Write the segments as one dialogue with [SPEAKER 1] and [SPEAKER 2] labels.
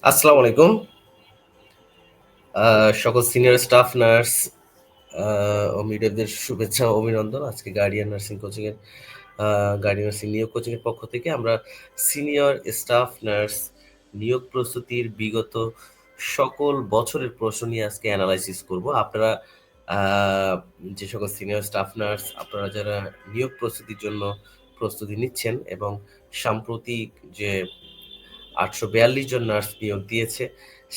[SPEAKER 1] আসসালামু আলাইকুম। সকল সিনিয়র স্টাফ নার্স ও মিডওয়াইফদের শুভেচ্ছা ও অভিনন্দন। আজকে গার্ডিয়ান নার্সিং কোচিং এর গার্ডিয়ান নার্সিং নিয়োগ কোচিং এর পক্ষ থেকে আমরা সিনিয়র স্টাফ নার্স নিয়োগ প্রস্তুতির বিগত সকল বছরের প্রশ্ন নিয়ে আজকে এনালাইসিস করব। আপনারা আ যে সকল সিনিয়র স্টাফ নার্স আপনারা যারা নিয়োগ প্রস্তুতির জন্য প্রস্তুতি নিচ্ছেন এবং সাম্প্রতিক যে ৮৪২ জন নার্স নিয়োগ দিয়েছে।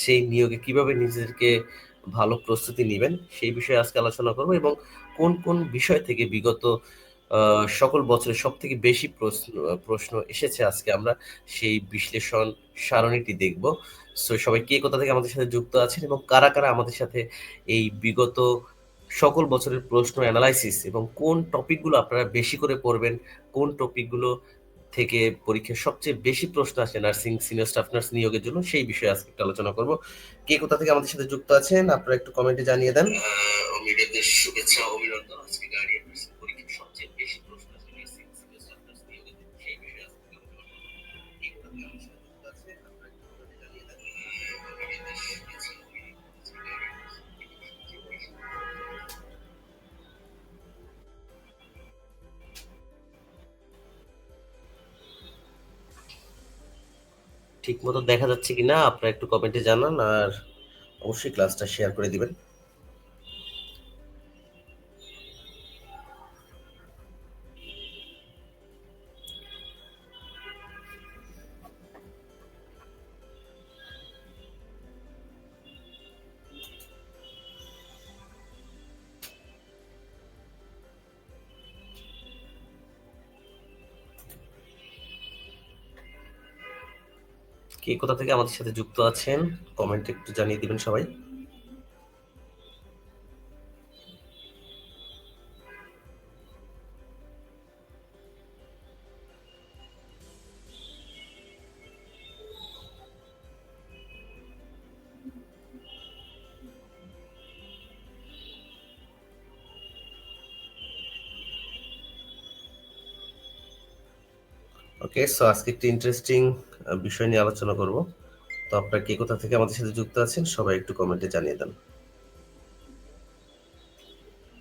[SPEAKER 1] সেই নিয়োগে কিভাবে নিজেদেরকে ভালো প্রস্তুতি নিবেন, সেই বিষয়ে আজকে আলোচনা করব এবং কোন বিষয় থেকে বিগত আ সকল বছরে সবথেকে বেশি প্রশ্ন এসেছে আজকে আমরা সেই বিশ্লেষণ সারণীটি দেখব। সবাই কে কোথা থেকে আমাদের সাথে যুক্ত আছেন এবং কারা আমাদের সাথে এই বিগত সকল বছরের প্রশ্ন এনালাইসিস এবং কোন টপিকগুলো আপনারা বেশি করে পড়বেন, কোন টপিকগুলো থেকে পরীক্ষায় সবচেয়ে বেশি প্রশ্ন আসে নার্সিং সিনিয়র স্টাফ নার্স নিয়োগের জন্য সেই বিষয়ে আজকে একটু আলোচনা করব। কে কোথা থেকে আমাদের সাথে যুক্ত আছেন আপনারা একটু কমেন্টে জানিয়ে দেন। মিডিয়াদের শুভেচ্ছা অভিনন্দন। আজকে গার্ডিয়ান নার্সিং পরীক্ষায় সবচেয়ে বেশি প্রশ্ন আসে নার্সিং সিনিয়র স্টাফ নার্স নিয়োগের জন্য সেই বিষয়ে আজকে আলোচনা করব। কে কোথা থেকে আমাদের সাথে যুক্ত আছেন আপনারা একটু কমেন্টে জানিয়ে দেন। মিডিয়াদের শুভেচ্ছা অভিনন্দন। আজকে গার্ডিয়ান নার্সিং পরীক্ষায় সবচেয়ে বেশি ঠিকমতো দেখা যাচ্ছে কিনা আপনারা একটু কমেন্টে জানান আর অবশ্যই ক্লাসটা শেয়ার করে দিবেন। কে কোথা থেকে আমাদের সাথে যুক্ত আছেন কমেন্টে একটু জানিয়ে দিবেন সবাই। ওকে, সো আজকে একটি ইন্টারেস্টিং বিষয় নিয়ে আলোচনা করব। তো আপনারা কে কোথা থেকে আমাদের সাথে যুক্ত আছেন সবাই একটু কমেন্টে জানিয়ে দেন।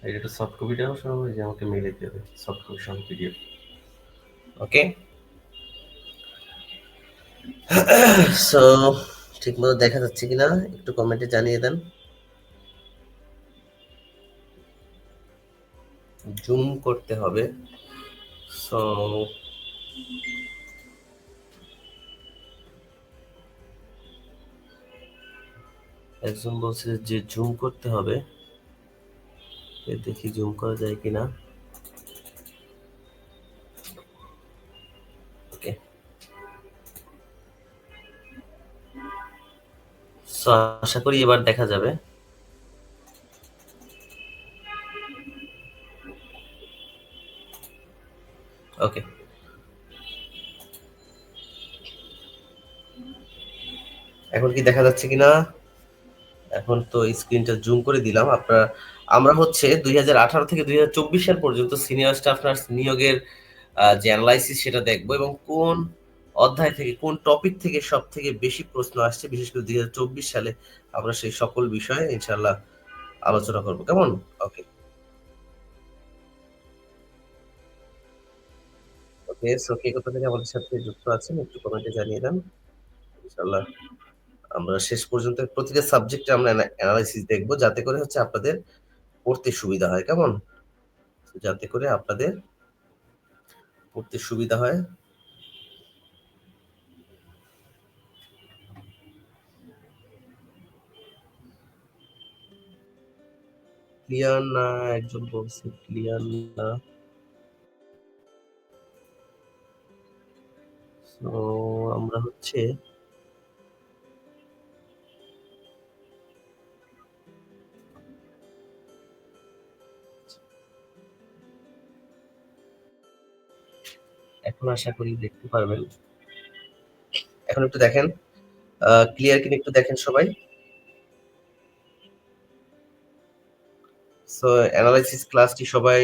[SPEAKER 1] এটা একটু সফট কপিটাও সহ যে আমাকে মেইলে দিয়ে দেবে সফট কপি সহ পিডিএফ। ওকে, সো ঠিকমতো দেখা যাচ্ছে কিনা একটু কমেন্টে জানিয়ে দেন। জুম করতে হবে। সো একজন বলছে যে জুম করতে হবে, দেখি জুম করা যায় কিনা। ওকে, সো আশা করি এবার দেখা যাবে। ওকে, এখন কি দেখা যাচ্ছে কিনা? এখন তো স্ক্রিনটা জুম করে দিলাম। আমরা হচ্ছে ২০১৮ থেকে ২০২৪ সাল পর্যন্ত সিনিয়র স্টাফ নার্স নিয়োগের যে এনালাইসিস সেটা দেখবো এবং কোন অধ্যায় থেকে কোন টপিক থেকে সবথেকে বেশি প্রশ্ন আসছে বিশেষ করে ২০২৪ সালে আমরা সেই সকল বিষয়ে ইনশাআল্লাহ আলোচনা করব। কেমন? ওকে, ওকে। সো কে কোথা থেকে আমাদের সাথে যুক্ত আছেন একটু কমেন্টে জানিয়ে দেন। ইনশাআল্লাহ আমরা শেষ পর্যন্ত প্রতিটা সাবজেক্টে আমরা এনালাইসিস দেখব যাতে করে হচ্ছে আপনাদের পড়তে সুবিধা হয়। কেমন? যাতে করে আপনাদের পড়তে সুবিধা হয়। ক্লিয়ার না, একজন বলছে ক্লিয়ার না। সো আমরা হচ্ছে এখন আশা করি দেখতে পারবেন। এখন একটু দেখেন। ক্লিয়ার কিনা একটু দেখেন সবাই। সো এনালাইসিস ক্লাসটি সবাই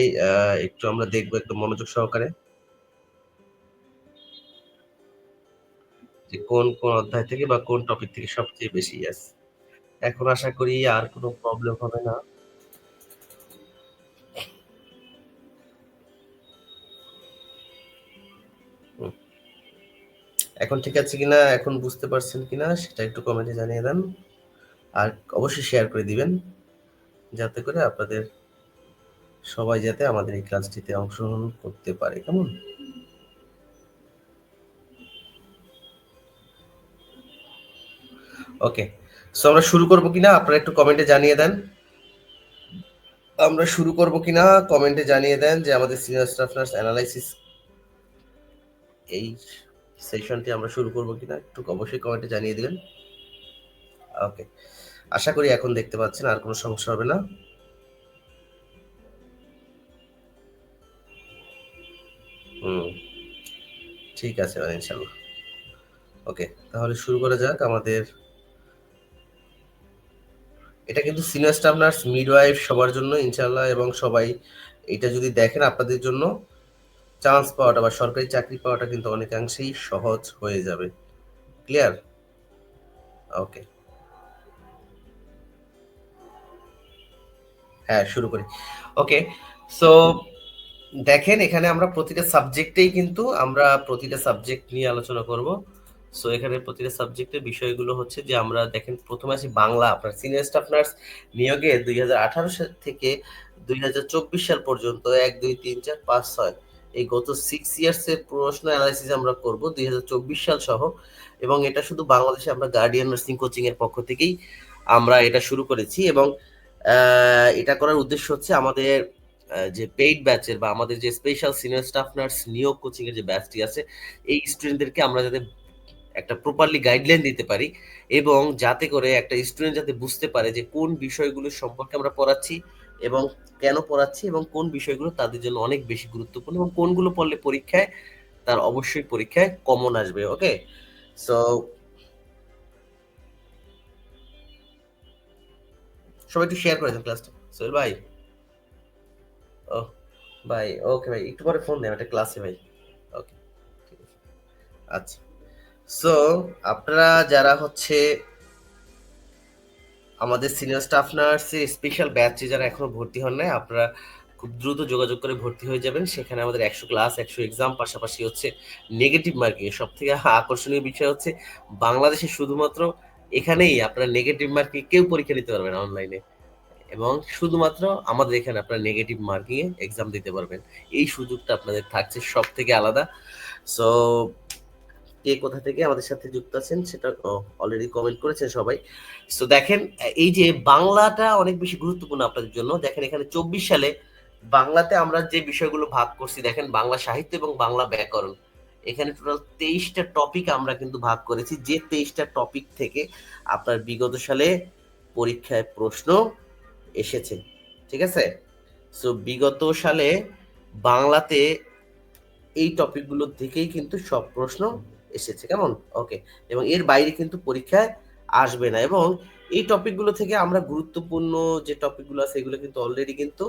[SPEAKER 1] একটু আমরা দেখব একটু মনোযোগ সহকারে। যে কোন অধ্যায় থেকে বা কোন টপিক থেকে সবচেয়ে বেশি? ইয়েস। এখন আশা করি আর কোনো প্রবলেম হবে না। হুম। এখন ঠিক আছে কিনা, এখন বুঝতে পারছেন কিনা সেটা একটু কমেন্টে জানিয়ে দেন। আর অবশ্যই শেয়ার করে দিবেন যাতে করে আপনাদের সবাই যাতে আমাদের এই ক্লাসটিতে অংশগ্রহণ করতে পারে। কেমন? ওকে। সো আমরা শুরু করব কিনা আপনারা একটু কমেন্টে জানিয়ে দেন। আমরা শুরু করব কিনা কমেন্টে জানিয়ে দেন যে আমাদের সিনিয়র স্টাফ নার্স অ্যানালাইসিস এই সেশনটি আমরা শুরু করব কিনা একটু অবশ্যই কমেন্টে জানিয়ে দিবেন। ওকে। আশা করি এখন দেখতে পাচ্ছেন আর কোনো সমস্যা হবে না। হুম, ঠিক আছে মানে ইনশাআল্লাহ। ওকে, তাহলে শুরু করা যাক আমাদের এটা কিন্তু সিনিয়র স্টাফ নার্স, মিডওয়াইফ সবার জন্য ইনশাআল্লাহ এবং সবাই এটা যদি দেখেন আপনাদের জন্য চান্স পাওয়াটা বা সরকারি চাকরি পাওয়াটা কিন্তু অনেকাংশেই সহজ হয়ে যাবে। ক্লিয়ার? ওকে। হ্যাঁ, শুরু করি। ওকে। সো দেখেন এখানে আমরা প্রতিটা সাবজেক্টেই কিন্তু আমরা প্রতিটা সাবজেক্ট নিয়ে আলোচনা করব। সো এখানে প্রতিটা সাবজেক্টের বিষয়গুলো হচ্ছে যে আমরা দেখেন প্রথমে আসি বাংলা। আপনার সিনিয়র স্টাফ নার্স নিয়োগে ২০১৮ সাল থেকে ২০২৪ সাল পর্যন্ত ১, ২, ৩, ৪, ৫, ৬ এই গত 6 ইয়ার্স এর প্রশ্ন এনালাইসিস আমরা করব ২০২৪ সাল সহ এবং এটা শুধু বাংলাদেশে আমরা গার্ডিয়ান নার্সিং কোচিং এর পক্ষ থেকেই আমরা এটা শুরু করেছি এবং এটা করার উদ্দেশ্য হচ্ছে আমাদের যে পেইড ব্যাচের বা আমাদের যে স্পেশাল সিনিয়র স্টাফ নার্স নিয়োগ কোচিং এর যে ব্যাচটি আছে, এই স্টুডেন্টদেরকে আমরা যাতে একটা প্রপারলি গাইডলাইন দিতে পারি এবং যাতে করে একটা স্টুডেন্ট যাতে বুঝতে পারে যে কোন বিষয়গুলো সম্পর্কে আমরা পড়াচ্ছি এবং কেন পড়াচ্ছি এবং কোন বিষয়গুলো তাদের জন্য অনেক বেশি গুরুত্বপূর্ণ এবং কোনগুলো পড়লে পরীক্ষায় তার অবশ্যই পরীক্ষায় কমন আসবে। ওকে? সো সবাই একটু শেয়ার করে দেন ক্লাসটা। সোহেল ভাই। ওহ! ভাই, ওকে ভাই। একটু পরে ফোন দেন। একটা ক্লাসে ভাই। ওকে, ঠিক আছে। আচ্ছা। সো আপনারা যারা হচ্ছে আমাদের সিনিয়র স্টাফ নার্সের স্পেশাল ব্যাচে যারা এখনো ভর্তি হন নাই, আপনারা খুব দ্রুত যোগাযোগ করে ভর্তি হয়ে যাবেন। সেখানে আমাদের ১০০ ক্লাস, ১০০ এক্সাম পাশাপাশি হচ্ছে নেগেটিভ মার্কিং এর সবথেকে আকর্ষণীয় বিষয় হচ্ছে বাংলাদেশে শুধুমাত্র এখানেই আপনারা নেগেটিভ মার্কিং কেউ পরীক্ষা দিতে পারবেন না অনলাইনে। এবং শুধুমাত্র আমাদের এখানে আপনারা নেগেটিভ মার্কিং এ এক্সাম দিতে পারবেন। এই সুযোগটা আপনাদের থাকছে সবথেকে আলাদা। সো কে কোথা থেকে আমাদের সাথে যুক্ত আছেন সেটা অলরেডি কমেন্ট করেছেন সবাই। সো দেখেন এই যে বাংলাটা অনেক বেশি গুরুত্বপূর্ণ আপনাদের জন্য। দেখেন এখানে ২৪ সালে বাংলাতে আমরা যে বিষয়গুলো ভাগ করছি দেখেন বাংলা সাহিত্য এবং বাংলা ব্যাকরণ। এখানে টোটাল ২৩ টা টপিক আমরা কিন্তু ভাগ করেছি। যে ২৩ টা টপিক থেকে আপনার বিগত সালে পরীক্ষায় প্রশ্ন এসেছে। ঠিক আছে? সো বিগত সালে বাংলাতে এই টপিকগুলো থেকেই কিন্তু সব প্রশ্ন এসেছে। কেমন? ওকে। এবং এর বাইরে কিন্তু পরীক্ষায় আসবে না এবং এই টপিকগুলো থেকে আমরা গুরুত্বপূর্ণ যে টপিকগুলো আছে এগুলো কিন্তু অলরেডি কিন্তু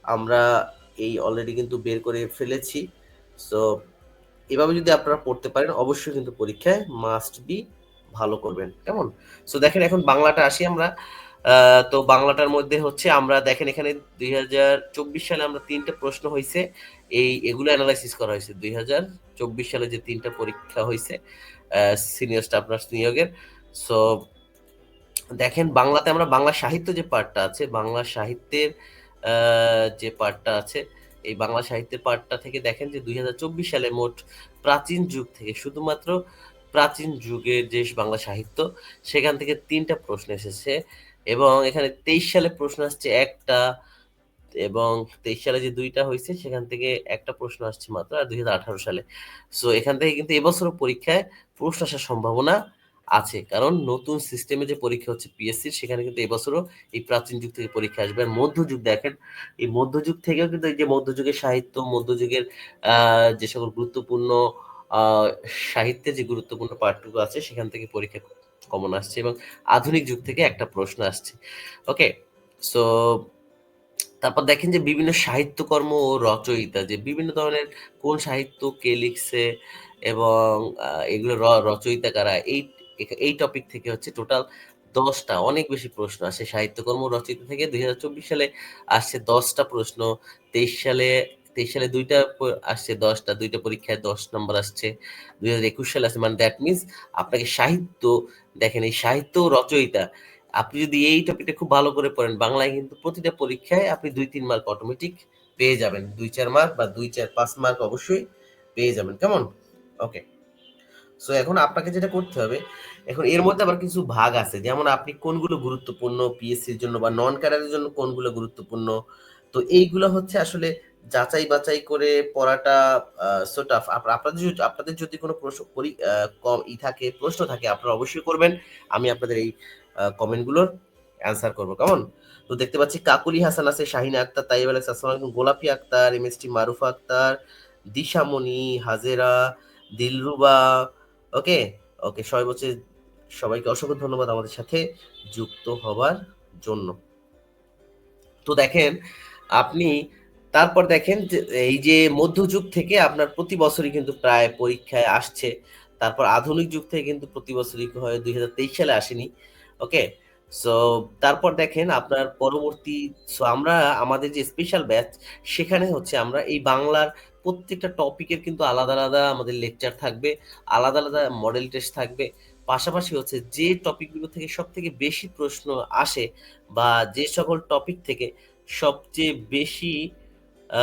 [SPEAKER 1] আমরা অলরেডি কিন্তু বের করে ফেলেছি। সো এভাবে যদি আপনারা পড়তে পারেন অবশ্যই কিন্তু পরীক্ষায় মাস্ট বি ভালো করবেন। কেমন? সো দেখেন এখন বাংলাটা আসি আমরা। আ তো বাংলাটার মধ্যে হচ্ছে আমরা দেখেন এখানে ২০২৪ সালে আমরা ৩ টা প্রশ্ন হইছে। এগুলো এনালাইসিস করা হইছে। ২০২৪ সালে যে ৩ টা পরীক্ষা হইছে আ সিনিয়র স্টাফ নার্স নিয়োগের। সো দেখেন বাংলাতে আমরা বাংলা সাহিত্য যে পার্টটা আছে, বাংলা সাহিত্যের আ যে পার্টটা আছে, এই বাংলা সাহিত্যের পার্টটা থেকে দেখেন যে ২০২৪ সালে মোট প্রাচীন যুগ থেকে শুধুমাত্র প্রাচীন যুগের যে বাংলা সাহিত্য, সেখান থেকে ৩ টা প্রশ্ন এসেছে এবং এখানে ২৩ সালে প্রশ্ন আসছে ১ টা এবং ২৩ সালে যে ২ টা হইছে সেখান থেকে ১ টা প্রশ্ন আসছে মাত্র আর ২০১৮ সালে। সো এখান থেকে কিন্তু এবছরও পরীক্ষায় প্রশ্ন আসার সম্ভাবনা আছে। কারণ নতুন সিস্টেমে যে পরীক্ষা হচ্ছে পিএসসির সেখানে কিন্তু এবছরও এই প্রাচীন যুগ থেকে পরীক্ষা আসবে। আর মধ্যযুগ দেখেন, এই মধ্যযুগ থেকেও কিন্তু এই যে মধ্যযুগের সাহিত্য, মধ্যযুগের আ যে সকল গুরুত্বপূর্ণ আ সাহিত্যের যে গুরুত্বপূর্ণ পাঠটুকু আছে সেখান থেকে পরীক্ষা কমন আসছে এবং আধুনিক যুগ থেকে একটা প্রশ্ন আসছে। ওকে? সো তারপর দেখেন যে বিভিন্ন সাহিত্যকর্ম ও রচয়িতা যে বিভিন্ন ধরনের কোন সাহিত্য কে লিখছে এবং এগুলো রচয়িতা কারা এই টপিক থেকে হচ্ছে টোটাল ১০টা অনেক বেশি প্রশ্ন আসে সাহিত্যকর্ম রচয়িতা থেকে ২০২৪ সালে আসছে ১০টা প্রশ্ন, ২৩ সালে ২৩ সালে ২টা আসছে ১০টা ২টা পরীক্ষায় ১০ নম্বর আসছে, ২০২১ সালে আসছে মানে দ্যাট মিনস আপনাকে সাহিত্য দেখেন এই সাহিত্য ও রচয়িতা আপনি যদি এই টপিকটা খুব ভালো করে পড়েন বাংলায় কিন্তু প্রতিটা পরীক্ষায় আপনি ২-৩ মার্ক অটোমেটিক পেয়ে যাবেন। ২-৪ মার্ক বা ২-৪-৫ মার্ক অবশ্যই পেয়ে যাবেন। কেমন? ওকে। সো এখন আপনাকে যেটা করতে হবে, এখন এর মধ্যে আবার কিছু ভাগ আছে। যেমন আপনি কোনগুলো গুরুত্বপূর্ণ পিএসসির জন্য বা নন ক্যাডারের জন্য কোনগুলো গুরুত্বপূর্ণ। তো এইগুলো হচ্ছে আসলে যাচাই বাছাই করে পড়াটা সো টাফ। আপনাদের যদি কোনো প্রশ্ন পরি আ কম থাকে, প্রশ্ন থাকে আপনারা অবশ্যই করবেন। আমি আপনাদের এই কমেন্টগুলোর অ্যান্সার করব। কেমন? তো দেখতে পাচ্ছি কাকুলি হাসান আছে, শাহিনা আক্তার, তাইব আলেক্স, আসসালামু আলাইকুম, গোলাপী আক্তার, এমএসটি মারুফা আক্তার, দিশামণি, হাজেরা, দিলরুবা, ওকে, ওকে। সবাই বলছে সবাইকে অসংখ্য ধন্যবাদ আমাদের সাথে যুক্ত হবার জন্য। তো দেখেন আপনি তারপর দেখেন যে এই যে মধ্যযুগ থেকে আপনার প্রতি বছরই কিন্তু প্রায় পরীক্ষায় আসছে। তারপর আধুনিক যুগ থেকে কিন্তু প্রতি বছরই হয় ২০২৩ সালে আসেনি। ওকে? সো তারপর দেখেন আপনার পরবর্তী আমরা আমাদের যে স্পেশাল ব্যাচ সেখানে হচ্ছে আমরা এই বাংলার প্রত্যেকটা টপিকের কিন্তু আলাদা, আলাদা আমাদের লেকচার থাকবে। আলাদা, আলাদা মডেল টেস্ট থাকবে। পাশাপাশি হচ্ছে যে টপিকগুলো থেকে সবথেকে বেশি প্রশ্ন আসে বা যে সকল টপিক থেকে সবচেয়ে বেশি আ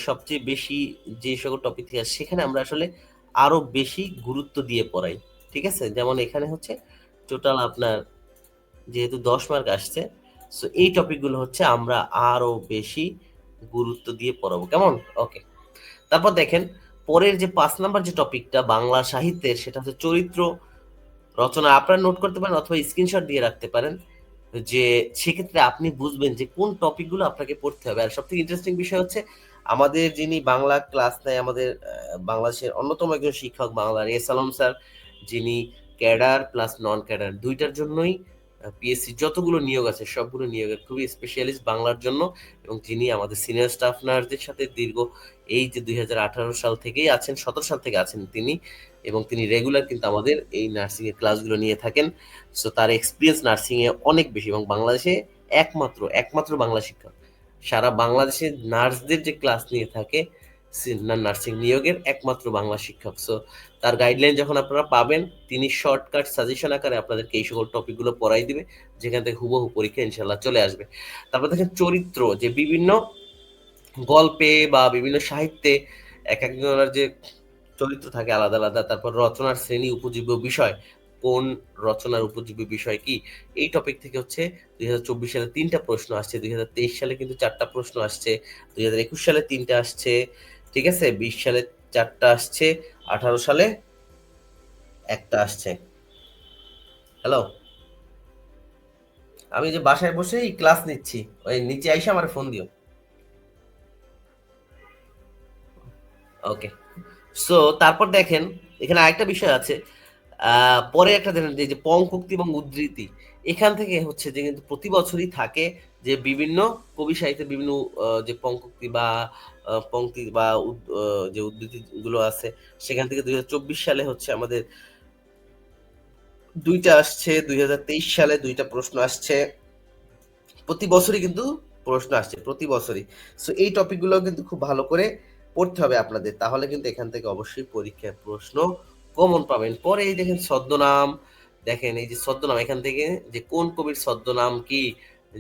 [SPEAKER 1] সবচেয়ে বেশি যে সকল টপিক থেকে আসে সেখানে আমরা আসলে আরো বেশি গুরুত্ব দিয়ে পড়াই। ঠিক আছে? যেমন এখানে হচ্ছে টোটাল আপনার যেহেতু ১০ মার্ক আসছে, সো এই টপিকগুলো হচ্ছে আমরা আরো বেশি গুরুত্ব দিয়ে পড়াবো। কেমন? ওকে। তারপর দেখেন পরের যে ৫ নাম্বার যে টপিকটা বাংলা সাহিত্যের সেটা হচ্ছে চরিত্র রচনা। আপনারা নোট করতে পারেন অথবা স্ক্রিনশট দিয়ে রাখতে পারেন। যে সেক্ষেত্রে আপনি বুঝবেন যে কোন টপিকগুলো আপনাকে পড়তে হবে। আর সবথেকে ইন্টারেস্টিং বিষয় হচ্ছে আমাদের যিনি বাংলা ক্লাস নেয় আমাদের বাংলাদেশের অন্যতম একজন শিক্ষক বাংলার এস আলম স্যার, যিনি ক্যাডার প্লাস নন ক্যাডার ২ টার জন্যই পিএসসি যতগুলো নিয়োগ আছে সবগুলো নিয়োগের খুবই স্পেশালিস্ট বাংলার জন্য এবং যিনি আমাদের সিনিয়র স্টাফ নার্সদের সাথে দীর্ঘ এই যে ২০১৮ সাল থেকেই আছেন, ১৭ সাল থেকে আছেন তিনি এবং তিনি রেগুলার কিন্তু আমাদের এই নার্সিং এর ক্লাসগুলো নিয়ে থাকেন। সো তার এক্সপেরিয়েন্স নার্সিং এ অনেক বেশি এবং বাংলাদেশে একমাত্র বাংলা শিক্ষক। সারা বাংলাদেশে নার্সদের যে ক্লাস নিয়ে থাকে নার্সিং নিয়োগের একমাত্র বাংলা শিক্ষক। সো তার গাইডলাইন যখন আপনারা পাবেন তিনি শর্টকাট সাজেশন আকারে আপনাদেরকে এই সকল টপিকগুলো পড়াই দিবে যেখান থেকে হুবহু পরীক্ষা ইনশাল্লাহ চলে আসবে। তারপর দেখেন চরিত্র যে বিভিন্ন গল্পে বা বিভিন্ন সাহিত্যে একেকজনের যে চরিত্র থাকে আলাদা, আলাদা। তারপর রচনার শ্রেণী, উপজীব্য বিষয়, কোন রচনার উপজীব্য বিষয় কি? এই টপিক থেকে হচ্ছে ২০২৪ সালে ৩ টা প্রশ্ন আসছে, ২০২৩ সালে কিন্তু ৪ টা প্রশ্ন আসছে, ২০২১ সালে ৩ টা আসছে, ঠিক আছে? ২০ সালে ৪ টা আসছে, ১৮ সালে ১ টা আসছে। হ্যালো? আমি যে বাসায় বসেই ক্লাস নিচ্ছি। ওই নিচে আইসা আমারে ফোন দিও। ওকে। সো তারপর দেখেন এখানে আরেকটা বিষয় আছে। পরে একটা দেখেন যে পঙ্কোক্তি এবং উদ্ধৃতি। এখান থেকে হচ্ছে যে কিন্তু প্রতি বছরই থাকে যে বিভিন্ন কবি সাহিত্যের বিভিন্ন যে পঙ্কোক্তি বা পংক্তি বা যে উদ্ধৃতিগুলো আছে সেখান থেকে ২০২৪ সালে হচ্ছে আমাদের ২ টা আসছে, ২০২৩ সালে ২ টা প্রশ্ন আসছে। প্রতি বছরই কিন্তু প্রশ্ন আসছে, প্রতি বছরই। সো এই টপিকগুলো কিন্তু খুব ভালো করে পড়তে হবে আপনাদের। তাহলে কিন্তু এখান থেকে অবশ্যই পরীক্ষায় প্রশ্ন কমন পাবেন। পরে এই দেখেন ছদ্মনাম, দেখেন এই যে ছদ্মনাম এখান থেকে যে কোন কবির ছদ্মনাম কি?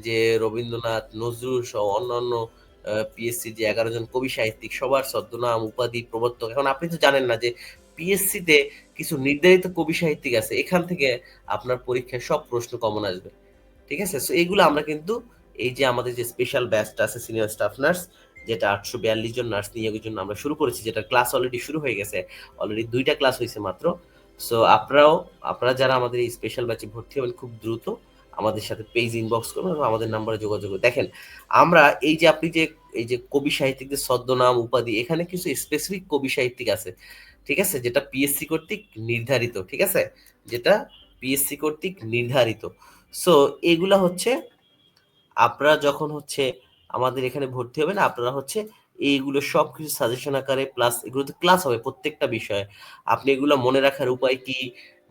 [SPEAKER 1] যে রবীন্দ্রনাথ, নজরুল সহ অন্যান্য পিএসসি যে ১১ জন কবি সাহিত্যিক সবার ছদ্মনাম, উপাধি, প্রবর্তক। এখন আপনি তো জানেন না যে পিএসসিতে কিছু নির্ধারিত কবি সাহিত্যিক আছে। এখান থেকে আপনার পরীক্ষায় সব প্রশ্ন কমন আসবে। ঠিক আছে? সো এইগুলো আমরা কিন্তু এই যে আমাদের যে স্পেশাল ব্যাচটা আছে সিনিয়র স্টাফ নার্স যেটা ৮৪২ জন নার্স নিয়োগের জন্য আমরা শুরু করেছি যেটার ক্লাস অলরেডি শুরু হয়ে গেছে। অলরেডি ২ টা ক্লাস হইছে মাত্র। সো আপনারা যারা আমাদের এই স্পেশাল ব্যাচে ভর্তি হবেন খুব দ্রুত আমাদের সাথে পেজ ইনবক্স করবেন এবং আমাদের নাম্বারে যোগাযোগ করবেন। দেখেন আমরা এই যে আপনি যে এই যে কবি সাহিত্যিকদের ছদ্মনাম, উপাধি এখানে কিছু স্পেসিফিক কবি সাহিত্যিক আছে। ঠিক আছে? যেটা পিএসসি কর্তৃক নির্ধারিত। ঠিক আছে? যেটা পিএসসি কর্তৃক নির্ধারিত। সো এগুলা হচ্ছে আপনারা যখন হচ্ছে আমাদের এখানে ভর্তি হবেন, আপনারা হচ্ছে এইগুলো সবকিছু সাজেশন আকারে প্লাস এগুলোতে ক্লাস হবে প্রত্যেকটা বিষয়ে। আপনি এগুলো মনে রাখার উপায় কি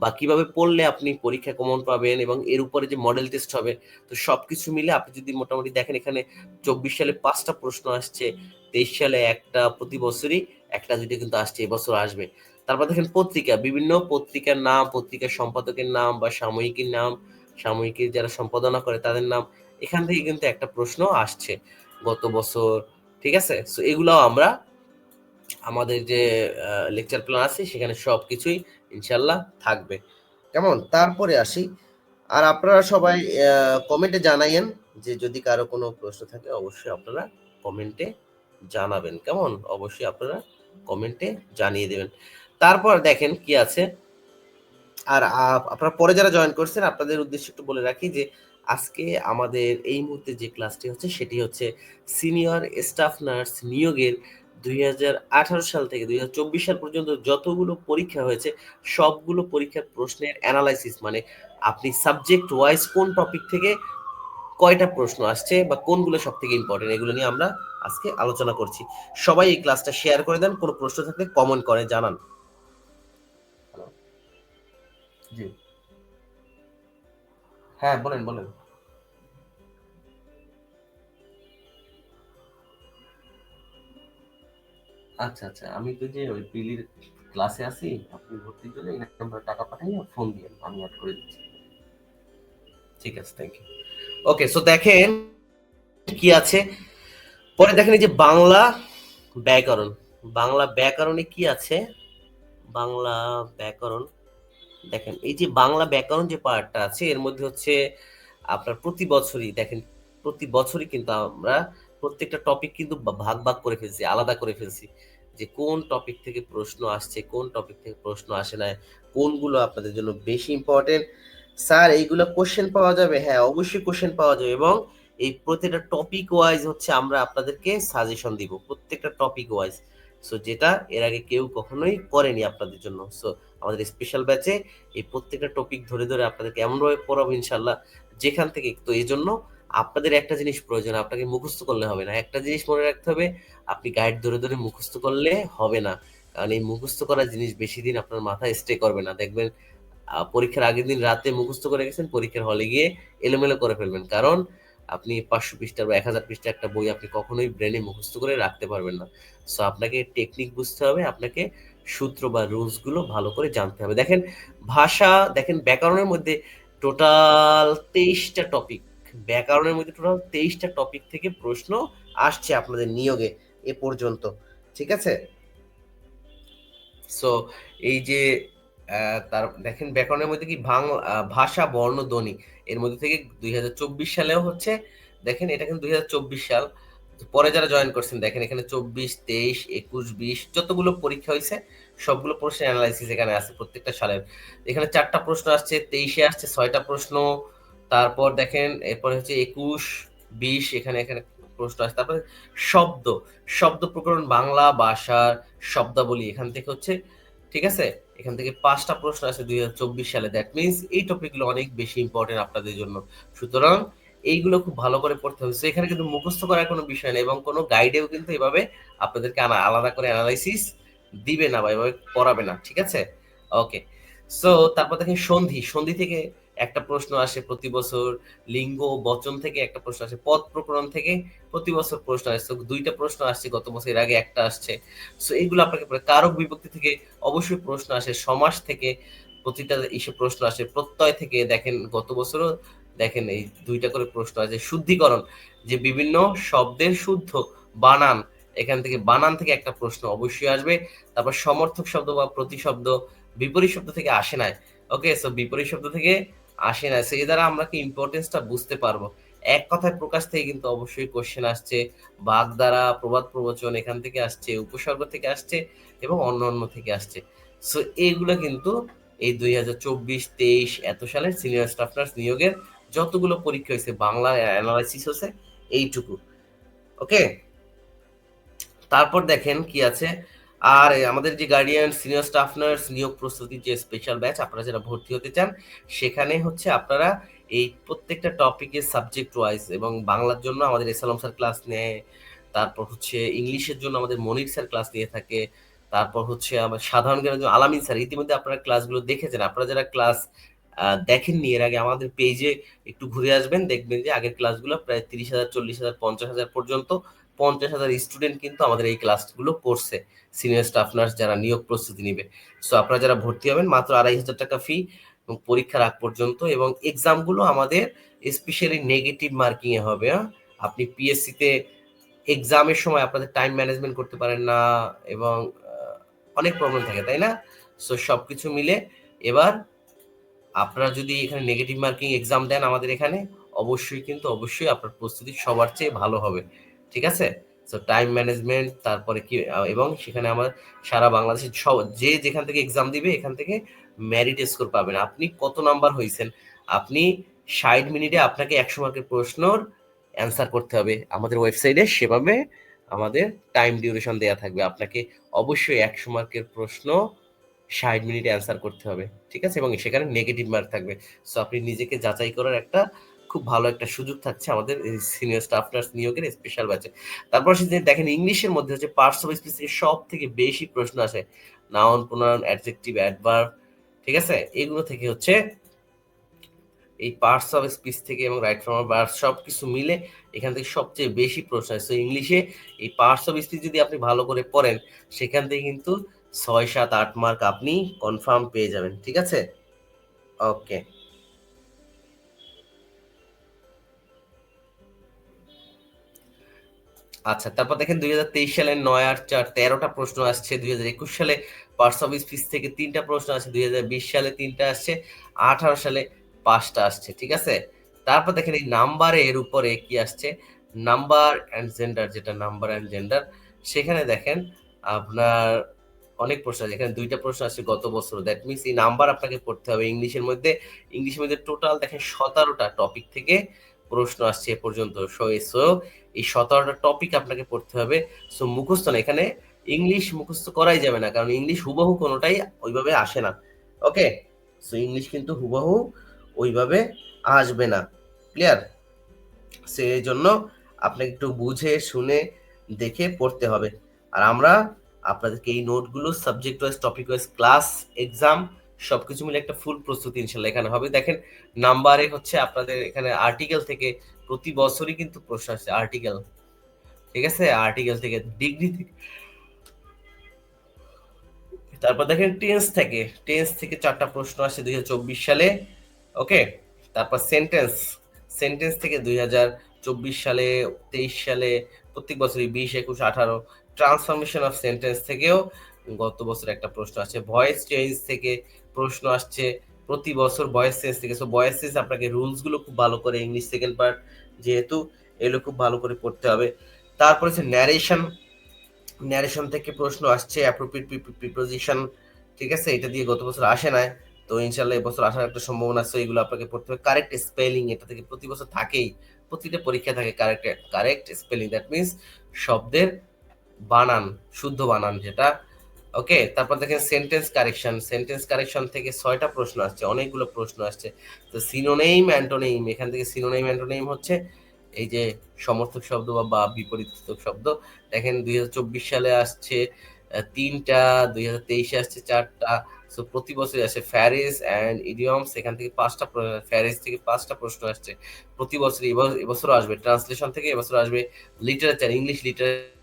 [SPEAKER 1] বা কিভাবে পড়লে আপনি পরীক্ষায় কমন পাবেন এবং এর উপরে যে মডেল টেস্ট হবে, তো সবকিছু মিলে আপনি যদি মোটামুটি দেখেন এখানে 24 সালে 5টা প্রশ্ন আসছে, 23 সালে একটা, প্রতি বছরই 1টা 2টা কিন্তু আসছে, এবছর আসবে। তারপর দেখেন পত্রিকা, বিভিন্ন পত্রিকার নাম, পত্রিকার সম্পাদকের নাম বা সাময়িকীর নাম, সাময়িকীর যারা সম্পাদনা করে তাদের নাম, এখান থেকে কিন্তু একটা প্রশ্ন আসছে গত বছর। ঠিক আছে? সো এগুলাও আমরা আমাদের যে লেকচার প্ল্যান আছে সেখানে সবকিছুই ইনশাল্লাহ থাকবে। কেমন? তারপরে আসি। আর আপনারা সবাই কমেন্টে জানাইয়েন যে যদি কারো কোনো প্রশ্ন থাকে অবশ্যই আপনারা কমেন্টে জানাবেন। কেমন? অবশ্যই আপনারা কমেন্টে জানিয়ে দেবেন। তারপর দেখেন কি আছে। আর আপনারা পরে যারা জয়েন করছেন আপনাদের উদ্দেশ্যে একটু বলে রাখি যে আজকে আমাদের এই মুহূর্তে যে ক্লাসটি হচ্ছে সেটি হচ্ছে সিনিয়র স্টাফ নার্স নিয়োগের 2018 সাল থেকে 2024 সাল পর্যন্ত যতগুলো পরীক্ষা হয়েছে সবগুলো পরীক্ষার প্রশ্নের অ্যানালাইসিস, মানে আপনি সাবজেক্ট ওয়াইজ কোন টপিক থেকে কয়টা প্রশ্ন আসছে বা কোনগুলো সব থেকে ইম্পর্টেন্ট, এগুলো নিয়ে আমরা আজকে আলোচনা করছি। সবাই এই ক্লাসটা শেয়ার করে দেন, কোনো প্রশ্ন থাকলে কমেন্ট করে জানান। জি, হ্যাঁ বলেন বলেন। আচ্ছা আচ্ছা, আমি তো যে ওই পিলির ক্লাসে আছি, আপনি ভর্তির জন্য এই নাম্বার টাকা পাঠাইয়া ফোন দিয়েন, আমি অ্যাড করে দিচ্ছি। ঠিক আছে, থ্যাংক ইউ। ওকে, সো দেখেন কি আছে। পরে দেখেন এই যে বাংলা ব্যাকরণ, বাংলা ব্যাকরণে কি আছে, বাংলা ব্যাকরণ দেখেন এই যে বাংলা ব্যাকরণ যে পার্টটা আছে এর মধ্যে হচ্ছে আপনার প্রতি বছরই দেখেন, প্রতি বছরই কিন্তু আমরা প্রত্যেকটা টপিক কিন্তু ভাগ ভাগ করে ফেলছি, আলাদা করে ফেলছি যে কোন টপিক থেকে প্রশ্ন আসছে, কোন টপিক থেকে প্রশ্ন আসে না, কোনগুলো আপনাদের জন্য বেশি ইম্পর্টেন্ট। স্যার এইগুলো কোশ্চেন পাওয়া যাবে? হ্যাঁ অবশ্যই কোশ্চেন পাওয়া যাবে, এবং এই প্রত্যেকটা টপিক ওয়াইজ হচ্ছে আমরা আপনাদেরকে সাজেশন দিব প্রত্যেকটা টপিক ওয়াইজ। সো যেটা এর আগে কেউ কখনোই করেনি আপনাদের জন্য। সো আমাদের স্পেশাল ব্যাচে এই প্রত্যেকটা টপিক ধরে ধরে আপনাদেরকে এমনভাবে পড়াবো ইনশাল্লাহ যেখান থেকে, তো এই জন্য আপনাদের একটা জিনিস প্রয়োজন, আপনাকে মুখস্থ করলে হবে না, একটা জিনিস মনে রাখতে হবে, আপনি গাইড ধরে ধরে মুখস্থ করলে হবে না, কারণ এই মুখস্থ করা জিনিস বেশি দিন আপনার মাথায় স্টে করবে না। দেখবেন পরীক্ষার আগের দিন রাতে মুখস্থ করে গেছেন, পরীক্ষার হলে গিয়ে এলোমেলো করে ফেলবেন, কারণ আপনি 500 পৃষ্ঠার বা 1000 পৃষ্ঠার একটা বই আপনি কখনোই ব্রেনে মুখস্থ করে রাখতে পারবেন না। সো আপনাকে টেকনিক বুঝতে হবে, আপনাকে সূত্র বা রুলস গুলো ভালো করে জানতে হবে। দেখেন ভাষা, দেখেন ব্যাকরণের মধ্যে টোটাল 23টা টপিক, ব্যাকরণের মধ্যে টোটাল 23টা টপিক থেকে প্রশ্ন আসছে আপনাদের নিয়োগে এ পর্যন্ত। ঠিক আছে? সো এই যে তার দেখেন ব্যাকরণের মধ্যে কি ভাষা বর্ণ ধ্বনি এর মধ্যে থেকে 2024 সালেও হচ্ছে। দেখেন এটা কিন্তু 2024 সাল, পরে যারা জয়েন করছেন দেখেন এখানে 24, 23, 21, 20 যতগুলো পরীক্ষা হয়েছে সবগুলো প্রশ্নের অ্যানালাইসিস এখানে আছে প্রত্যেকটা সালের। এখানে 4টা প্রশ্ন আসছে, 23-এ আসছে 6টা প্রশ্ন, তারপর দেখেন এরপরে হচ্ছে 21, 20 এখানে এখানে প্রশ্ন আসছে। তারপরে শব্দ, শব্দ প্রকরণ বাংলা ভাষার শব্দাবলী এখান থেকে হচ্ছে। ঠিক আছে? এখান থেকে 5টা প্রশ্ন আছে 2024 সালে। দ্যাট মিনস এই টপিকগুলো অনেক বেশি ইম্পর্টেন্ট আপনাদের জন্য। সুতরাং এইগুলো খুব ভালো করে পড়তে হবে। সো এখানে কিন্তু মুখস্থ করার কোনো বিষয় নেই এবং কোনো গাইডেও কিন্তু এভাবে আপনাদেরকে আলাদা করে এনালাইসিস দিবে না বা এভাবে পড়াবে না। ঠিক আছে? ওকে। সো তারপর দেখেন সন্ধি, সন্ধি থেকে একটা প্রশ্ন আসে প্রতি বছর, লিঙ্গ ও বচন থেকে একটা প্রশ্ন আসে, পদ প্রকরণ থেকে প্রতি বছর প্রশ্ন আসছে। তো 2টা প্রশ্ন আসছে গত বছর, এর আগে একটা আসছে। সো এইগুলো আপনাকে কারক বিভক্তি থেকে অবশ্যই প্রশ্ন আসে, সমাস থেকে প্রতিটা ইসে প্রশ্ন আসে, প্রত্যয় থেকে দেখেন গত বছরও দেখেন এই 2টা করে প্রশ্ন আছে, শুদ্ধিকরণ যে বিভিন্ন শব্দের শুদ্ধ বানান, এখান থেকে বানান থেকে একটা প্রশ্ন অবশ্যই আসবে। তারপর সমর্থক শব্দ বা প্রতিশব্দ বিপরীত শব্দ থেকে আসে না। ওকে, সো বিপরীত শব্দ থেকে আসে না, সো এ দ্বারা আমরা কি ইম্পর্টেন্সটা বুঝতে পারবো। এক কথায় প্রকাশ থেকে কিন্তু অবশ্যই কোশ্চেন আসছে, বাগধারা, প্রবাদ প্রবচন এখান থেকে আসছে, উপসর্গ থেকে আসছে এবং অন্য থেকে আসছে। সো এইগুলো কিন্তু এই 2024-23 এত সালের সিনিয়র স্টাফ নার্স নিয়োগের যতগুলো পরীক্ষা হয়েছে বাংলা অ্যানালাইসিস হচ্ছে এইটুকু। ওকে, তারপর দেখেন কি আছে। আর আমাদের যে গার্ডিয়ান সিনিয়র স্টাফ নার্স নিয়োগ প্রস্তুতির যে স্পেশাল ব্যাচ আপনারা যারা ভর্তি হতে চান সেখানে হচ্ছে আপনারা এই প্রত্যেকটা টপিকের সাবজেক্ট ওয়াইজ, এবং বাংলার জন্য আমাদের এসালাম স্যার ক্লাস নেয়, তারপর হচ্ছে ইংলিশের জন্য আমাদের মনির স্যার ক্লাস নিয়ে থাকে, তারপর হচ্ছে আমার সাধারণ জ্ঞানের জন্য আলামিন স্যার। ইতিমধ্যে আপনারা ক্লাসগুলো দেখেছেন, আপনারা যারা ক্লাস দেখেননি এর আগে আমাদের পেজে একটু ঘুরে আসবেন, দেখবেন যে আগের ক্লাসগুলো প্রায় 30,000, 40,000, 50,000 পর্যন্ত 50,000 স্টুডেন্ট কিন্তু আমাদের এই ক্লাসগুলো পড়ছে, সিনিয়র স্টাফ নার্স যারা নিয়োগ প্রস্তুতি নিবে। সো আপনারা যারা ভর্তি হবেন মাত্র 2,500 টাকা ফি এবং পরীক্ষার আগ পর্যন্ত, এবং এক্সামগুলো আমাদের স্পেশালি নেগেটিভ মার্কিং এ হবে। আপনি পিএসসি তে এক্সামের সময় আপনাদের টাইম ম্যানেজমেন্ট করতে পারেন না, এবং অনেক প্রবলেম থাকে, তাই না? সো সবকিছু মিলে এবার আপনারা যদি এখানে নেগেটিভ মার্কিং এক্সাম দেন আমাদের এখানে, অবশ্যই কিন্তু অবশ্যই আপনার প্রস্তুতি সবার চেয়ে ভালো হবে, ঠিক আছে? সো টাইম ম্যানেজমেন্ট, তারপরে কি এবং সেখানে আমার সারা বাংলাদেশের সব যে যেখান থেকে এক্সাম দিবে এখান থেকে মেরিট স্কোর পাবেন। আপনি কত নাম্বার হয়েছেন, আপনি 60 মিনিটে আপনাকে 100 মার্কের প্রশ্নর অ্যান্সার করতে হবে আমাদের ওয়েবসাইটে, সেভাবে আমাদের টাইম ডিউরেশন দেওয়া থাকবে। আপনাকে অবশ্যই 100 মার্কের প্রশ্ন 60 মিনিটে অ্যান্সার করতে হবে, ঠিক আছে? এবং সেখানে নেগেটিভ মার্ক থাকবে। সো আপনি নিজেকে যাচাই করার একটা খুব ভালো একটা সুযোগ থাকছে আমাদের এই সিনিয়র স্টাফ নার্স নিয়োগের স্পেশাল ব্যাচে। তারপর সে যে দেখেন ইংলিশের মধ্যে হচ্ছে পার্টস অফ স্পিচ থেকে সব থেকে বেশি প্রশ্ন আসে, নাউন, প্রোনাউন, অ্যাডজেক্টিভ, অ্যাডভার্ব, ঠিক আছে? এগুলো থেকে হচ্ছে এই পার্টস অফ স্পিচ থেকে এবং রাইট ফ্রম ভার্ব সব কিছু মিলে এখান থেকে সবচেয়ে বেশি প্রশ্ন আসে। ইংলিশে এই পার্টস অফ স্পিচ যদি আপনি ভালো করে পড়েন, সেখান থেকে কিন্তু 6, 7, 8 মার্ক আপনি কনফার্ম পেয়ে যাবেন, ঠিক আছে? ওকে। আচ্ছা, তারপর দেখেন 2023 সালে 9 আর 4 13টা প্রশ্ন আসছে, 2021 সালে পার্টস অফ স্পিচ থেকে 3টা প্রশ্ন আসছে, 2020 সালে 3টা আসছে, 18 সালে 5টা আসছে, ঠিক আছে? তারপর দেখেন এই নাম্বারের উপরে কি আসছে, নাম্বার অ্যান্ড জেন্ডার, যেটা নাম্বার অ্যান্ড জেন্ডার, সেখানে দেখেন আপনার অনেক প্রশ্ন আছে। এখানে 2টা প্রশ্ন আসছে গত বছর। দ্যাট মিনস এই নাম্বার আপনাকে পড়তে হবে। ইংলিশের মধ্যে টোটাল দেখেন 17টা টপিক থেকে প্রশ্ন আসছে এ পর্যন্ত। সো এই 17টা টপিক আপনাকে পড়তে হবে। সো মুখস্থ না, এখানে ইংলিশ মুখস্থ করাই যাবে না, কারণ ইংলিশ হুবহু কোনোটাই ওইভাবে আসে না। ওকে? সো ইংলিশ কিন্তু হুবহু ওইভাবে আসবে না। ক্লিয়ার? সেই জন্য আপনাকে একটু বুঝে শুনে দেখে পড়তে হবে। আর আমরা আপনাদেরকে এই নোটগুলো subject wise, topic wise, class, exam সবকিছু মিলে একটা ফুল প্রস্তুতি ইনশাল্লাহ এখানে হবে। দেখেন নাম্বারে হচ্ছে আপনাদের এখানে আর্টিকেল থেকে প্রতি বছরই কিন্তু প্রশ্ন আসছে, আর্টিকেল, ঠিক আছে? আর্টিকেল থেকে, ডিগ্রি থেকে, তারপর দেখেন টেন্স থেকে 4টা প্রশ্ন আসছে 2024 সালে। ওকে? তারপর সেন্টেন্স থেকে 2024 সালে, 23 সালে, প্রত্যেক বছরই 20, 21, 18। ট্রান্সফরমেশন অফ সেন্টেন্স থেকেও গত বছর একটা প্রশ্ন আসছে। ভয়েস চেঞ্জ থেকে প্রশ্ন আসছে প্রতি বছর, ভয়েস চেঞ্জ থেকে। সো ভয়েস চেঞ্জ আপনাকে রুলস গুলো খুব ভালো করে, ইংলিশ সেকেন্ড পার্ট যেহেতু, এগুলো খুব ভালো করে পড়তে হবে। তারপর হচ্ছে ন্যারেশন থেকে প্রশ্ন আসছে, অ্যাপ্রোপ্রিয়েট প্রিপোজিশন, ঠিক আছে? এটা দিয়ে গত বছর আসে নাই, তো ইনশাল্লাহ এবছর আসার একটা সম্ভাবনা আছে, এগুলো আপনাকে পড়তে হবে। কারেক্ট স্পেলিং, এটা থেকে প্রতি বছর থাকেই, প্রতিটা পরীক্ষা থাকে কারেক্ট স্পেলিং, দ্যাট মিনস শব্দের বানান, শুদ্ধ বানান যেটা। ওকে? তারপর দেখেন সেন্টেন্স কারেকশন থেকে 6টা প্রশ্ন আসছে, অনেকগুলো প্রশ্ন আসছে। তো সিনোনিম, অ্যান্টোনিম, এখান থেকে সিনোনিম, অ্যান্টোনিম হচ্ছে এই যে সমর্থক শব্দ বা বিপরীতক শব্দ। দেখেন 2024 সালে আসছে 3টা, 2023 আসছে 4টা। সো প্রতি বছরই আসে। ফ্যারেজ অ্যান্ড ইডিয়মস, এখান থেকে 5টা, ফ্যারেজ থেকে 5টা প্রশ্ন আসছে প্রতি বছর। এবছরও আসবে। ট্রান্সলেশন থেকে এবছর আসবে। লিটারেচার, ইংলিশ লিটারেচার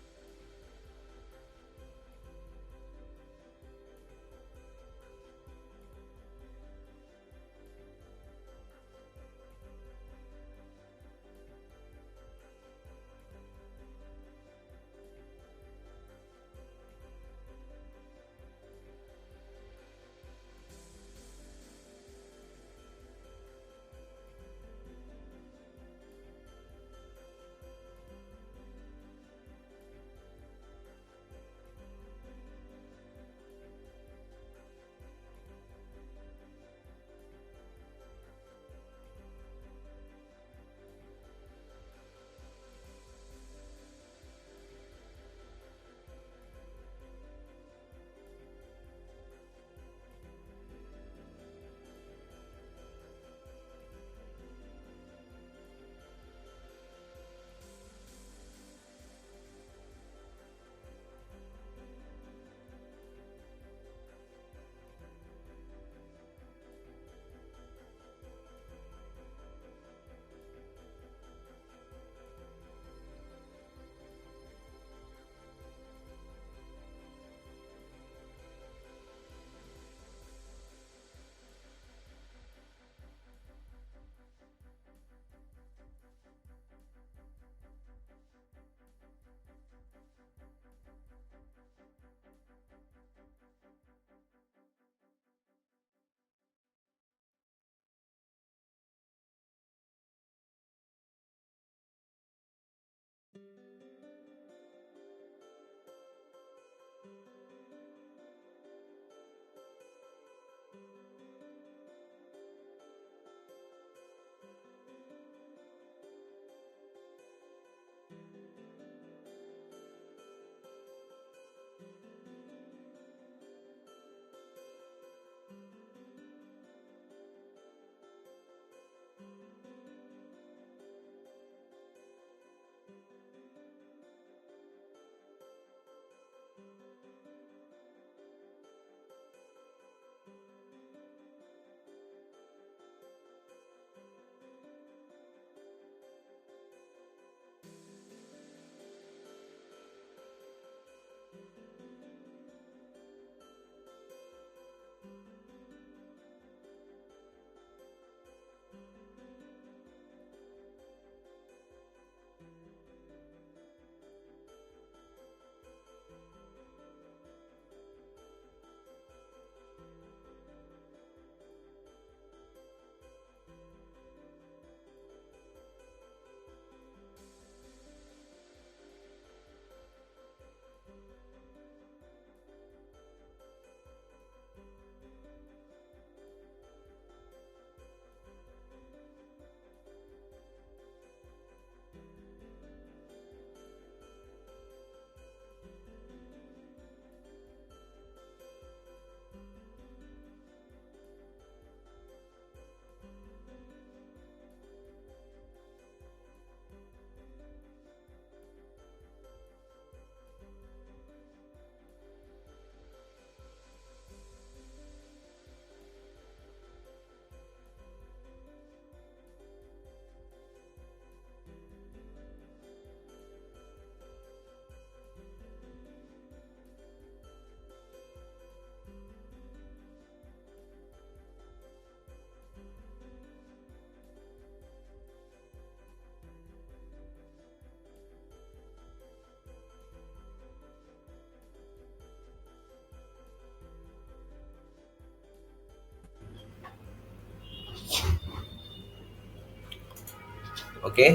[SPEAKER 1] ওকে,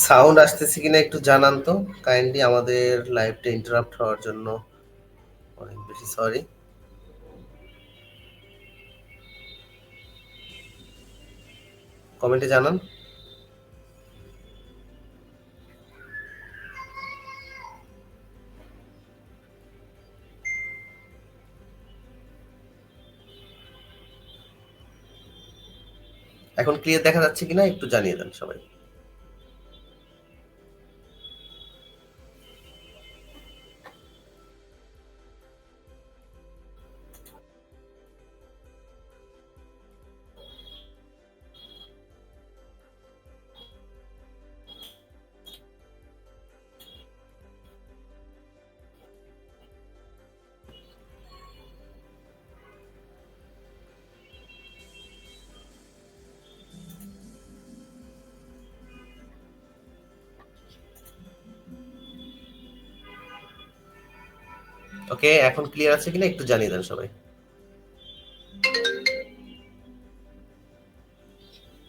[SPEAKER 1] সাউন্ড আসতেছে কিনা একটু জানান তো কাইন্ডলি, আমাদের লাইভটা ইন্টারাপ্ট হওয়ার জন্য অনেক বেশি সরি। কমেন্টে জানান। এখন ক্লিয়ার দেখা যাচ্ছে কিনা একটু জানিয়ে দেন সবাই। ওকে, এখন ক্লিয়ার আছে কিনা একটু জানিয়ে দেন সবাই।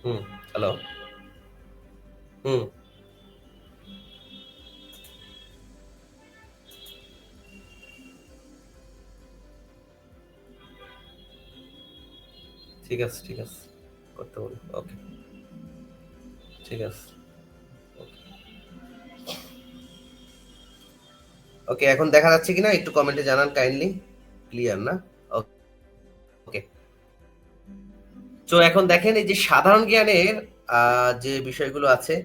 [SPEAKER 1] হুম, হ্যালো। হুম, ঠিক আছে, ঠিক আছে, করতে বলুন। ওকে, ঠিক আছে। ওকে, এখন দেখা যাচ্ছে কিনা একটু কমেন্টে জানান কাইন্ডলি। ক্লিয়ার না? ওকে। তো এখন দেখেন এই যে সাধারণ জ্ঞানের যে বিষয়গুলো আছে,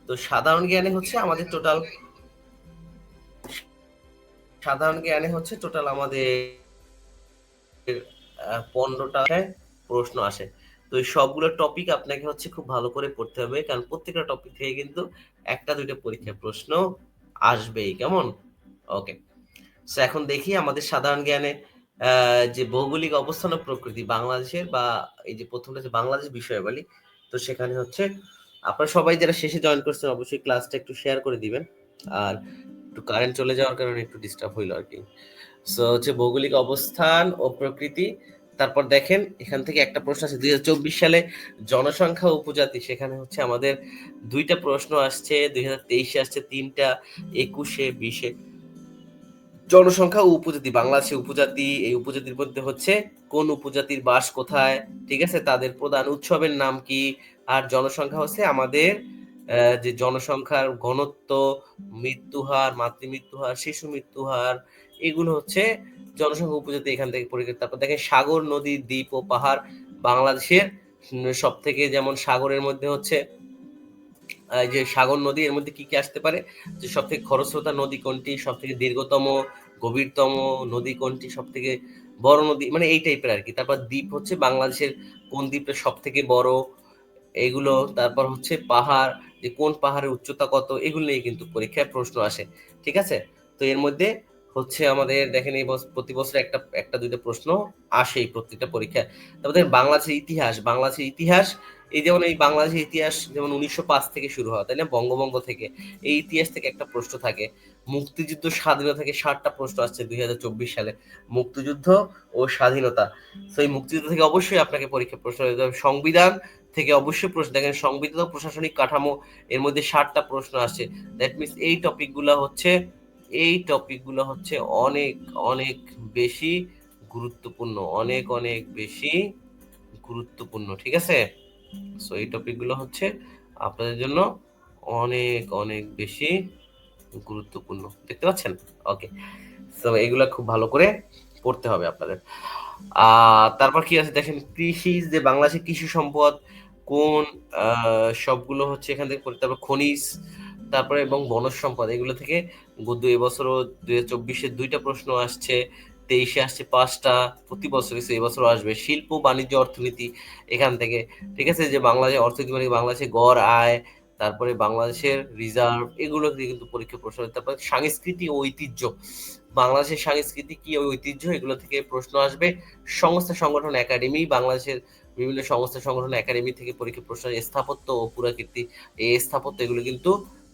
[SPEAKER 1] তো সাধারণ জ্ঞানে হচ্ছে আমাদের টোটাল, সাধারণ জ্ঞানে হচ্ছে টোটাল আমাদের 15টা প্রশ্ন আসে। তো এই সবগুলো টপিক আপনাকে হচ্ছে খুব ভালো করে পড়তে হবে, কারণ প্রত্যেকটা টপিক থেকে কিন্তু একটা দুইটা পরীক্ষায় প্রশ্ন আসবেই, কেমন? ওকে। সো এখন দেখি আমাদের সাধারণ জ্ঞানে যে ভৌগোলিক অবস্থান ও প্রকৃতি বাংলাদেশের, বা এই যে প্রথমটা যে বাংলাদেশ বিষয়াবলী, তো সেখানে হচ্ছে আপনারা সবাই যারা শেষে জয়েন করছেন অবশ্যই ক্লাসটা একটু শেয়ার করে দিবেন। আর একটু কারেন্ট চলে যাওয়ার কারণে একটু ডিস্টার্ব হইলো আরকি। সো হচ্ছে ভৌগোলিক অবস্থান ও প্রকৃতি। তারপর দেখেন এখান থেকে একটা প্রশ্ন আছে ২০২৪ সালে জনসংখ্যা ও উপজাতি, সেখানে হচ্ছে আমাদের ২ টা প্রশ্ন আসছে, ২০২৩ এ আসছে ৩ টা, ২১ এ, ২০ এ। জনসংখ্যা ও উপজাতি, বাংলাদেশের উপজাতি, এই উপজাতির মধ্যে হচ্ছে কোন উপজাতির বাস কোথায়, ঠিক আছে? তাদের প্রধান উৎসবের নাম কি? আর জনসংখ্যা হচ্ছে আমাদের যে জনসংখ্যার ঘনত্ব, মৃত্যুহার, মাতৃমৃত্যুহার, শিশু মৃত্যুহার, এগুলো হচ্ছে জনসংখ্যা উপজাতি এখান থেকে পরীক্ষা। তারপর দেখেন সাগর, নদী, দ্বীপ ও পাহাড় বাংলাদেশের সবথেকে, যেমন সাগরের মধ্যে হচ্ছে এই যে সাগর নদী, এর মধ্যে কি, কি আসতে পারে? যে সবথেকে খরস্রোতা নদী কোনটি? সবথেকে দীর্ঘতম, গভীরতম নদী কোনটি? সবথেকে বড় নদী, মানে এই টাইপের আরকি। তারপর দ্বীপ হচ্ছে বাংলাদেশের কোন দ্বীপটা সবথেকে বড়? এগুলো। তারপর হচ্ছে পাহাড়, যে কোন পাহাড়ের উচ্চতা কত? এগুলো নিয়ে কিন্তু পরীক্ষায় প্রশ্ন আসে। ঠিক আছে? তো এর মধ্যে হচ্ছে আমাদের দেখেন এই প্রতি বছর একটা ২ টা প্রশ্ন আসেই প্রত্যেকটা পরীক্ষায়। তারপর দেখেন বাংলাদেশের ইতিহাস, বাংলাদেশের ইতিহাস, এই যেমন এই বাংলাদেশের ইতিহাস যেমন ১৯০৫ থেকে শুরু হয়, তাই না? বঙ্গভঙ্গ থেকে। এই ইতিহাস থেকে একটা প্রশ্ন থাকে। মুক্তিযুদ্ধ, স্বাধীনতা থেকে ৬০ টা প্রশ্ন আসছে ২০২৪ সালে। মুক্তিযুদ্ধ ও স্বাধীনতা। সো এই মুক্তিযুদ্ধ থেকে অবশ্যই আপনাকে পরীক্ষায় প্রশ্ন দিতে হবে। সংবিধান থেকে অবশ্যই প্রশ্ন, দেখেন সংবিধান ও প্রশাসনিক কাঠামো, এর মধ্যে ৬০ টা প্রশ্ন আসছে। দ্যাট মিনস এই টপিকগুলো হচ্ছে অনেক, অনেক বেশি গুরুত্বপূর্ণ। অনেক, অনেক বেশি গুরুত্বপূর্ণ। ঠিক আছে? সো এই টপিকগুলো হচ্ছে আপনাদের জন্য অনেক, অনেক বেশি গুরুত্বপূর্ণ। দেখতে পাচ্ছেন? ওকে। সো এগুলা খুব ভালো করে পড়তে হবে আপনাদের। তারপর কি আছে দেখেন, কৃষি, যে বাংলাদেশের কৃষি সম্পদ কোন, সবগুলো হচ্ছে এখান থেকে পড়তে হবে। খনিজ, তারপরে এবং বনজ সম্পদ, এগুলো থেকে এবছরও ২০২৪ এর ২ টা প্রশ্ন আসছে। 2023-এ আসছে 5টা, প্রতি বছরই এই বছরও আসবে। শিল্প, বাণিজ্য, অর্থনীতি এখান থেকে, ঠিক আছে? যে বাংলাদেশের অর্থনীতি মানে বাংলাদেশের গড় আয়, তারপরে বাংলাদেশের রিজার্ভ, এগুলো দিয়ে কিন্তু পরীক্ষা প্রশ্ন হয়। তারপরে সংস্কৃতি ও ঐতিহ্য, বাংলাদেশের সংস্কৃতি কি ঐতিহ্য, এগুলো থেকে প্রশ্ন আসবে। সংস্থা, সংগঠন, একাডেমি, বাংলাদেশের বিভিন্ন সংস্থা, সংগঠন, একাডেমি থেকে পরীক্ষা প্রশ্ন আসে। স্থাপত্য ও পুরাকীর্তি, এই স্থাপত্য এগুলো কিন্তু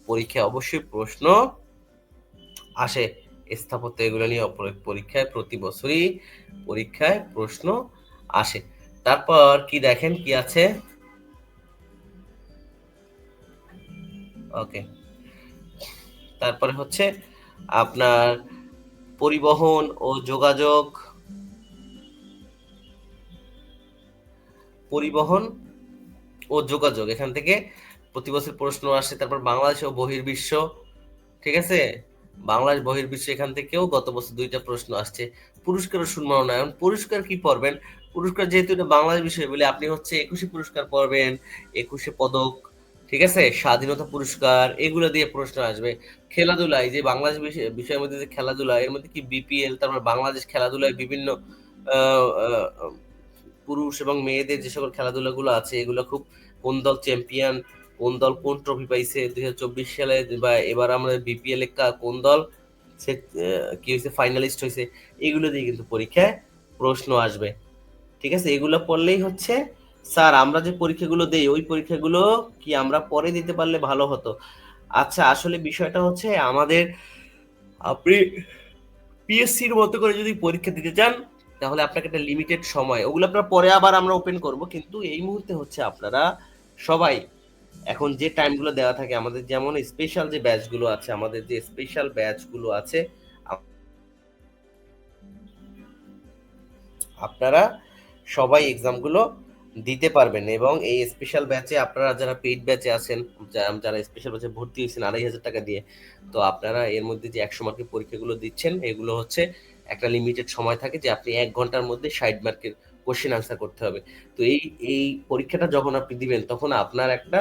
[SPEAKER 1] পরীক্ষায় অবশ্যই প্রশ্ন আসে। স্থাপত্য এগুলো নিয়ে পরীক্ষায় প্রতি বছরই পরীক্ষায় প্রশ্ন আসে। তারপর কি দেখেন কি আছে, ওকে, তারপরে হচ্ছে আপনার পরিবহন ও যোগাযোগ, পরিবহন ও যোগাযোগ এখান থেকে প্রতি বছর প্রশ্ন আসে। তারপর বাংলাদেশ ও বহির্বিশ্ব, ঠিক আছে? বাংলাদেশ বহির্বিশ্ব এখান থেকেও গত বছর 2টা প্রশ্ন আসছে। পুরস্কার ও সম্মাননা, পুরস্কার কি পড়বেন? পুরস্কার যেহেতু এটা বাংলাদেশ বিষয় বলে আপনি হচ্ছে 21 পুরস্কার পড়বেন, 21 পদক, ঠিক আছে? স্বাধীনতা পুরস্কার, এগুলো দিয়ে প্রশ্ন আসবে। খেলাধুলা, এই যে বাংলাদেশ বিষয়ের মধ্যে যে খেলাধুলা, এর মধ্যে কি বিপিএল, তারপর বাংলাদেশ খেলাধুলায় বিভিন্ন আহ, আহ, পুরুষ এবং মেয়েদের যে সকল খেলাধুলাগুলো আছে, এগুলো খুব, কোন দল চ্যাম্পিয়ন, কোন দল কোন ট্রফি পাইছে 2024 সালে, বা এবার আমরা বিপিএল এ কোন দল সে কি হয়েছে, ফাইনালিস্ট হয়েছে, এগুলো দিয়ে কিন্তু পরীক্ষায় প্রশ্ন আসবে, ঠিক আছে? এগুলো পড়লেই হচ্ছে, স্যার আমরা যে পরীক্ষাগুলো দেই ওই পরীক্ষাগুলো কি আমরা পরে দিতে পারলে ভালো হতো। আচ্ছা, আসলে বিষয়টা হচ্ছে আমাদের, আপনি পিএসসির মতো করে যদি পরীক্ষা দিতে চান, তাহলে আপনাকে একটা লিমিটেড সময়, ওগুলো আপনার পরে আবার আমরা ওপেন করব, কিন্তু এই মুহূর্তে হচ্ছে আপনারা সবাই এখন যে টাইমগুলো দেওয়া থাকে আমাদের, যেমন স্পেশাল যে ব্যাচগুলো আছে, আমাদের যে স্পেশাল ব্যাচগুলো আছে, আপনারা সবাই এক্সামগুলো দিতে পারবেন। এবং এই স্পেশাল ব্যাচে আপনারা যারা পেইড ব্যাচে আছেন, যারা স্পেশাল ব্যাচে ভর্তি হয়েছেন 2,500 টাকা দিয়ে, তো আপনারা এর মধ্যে যে 100 মার্কের পরীক্ষাগুলো দিচ্ছেন, এগুলো হচ্ছে একটা লিমিটেড সময় থাকে যে আপনি 1 ঘন্টার মধ্যে 60 মার্কের কোশ্চেন আনসার করতে হবে। তো এই এই পরীক্ষাটা যখন আপনি দিবেন তখন আপনার একটা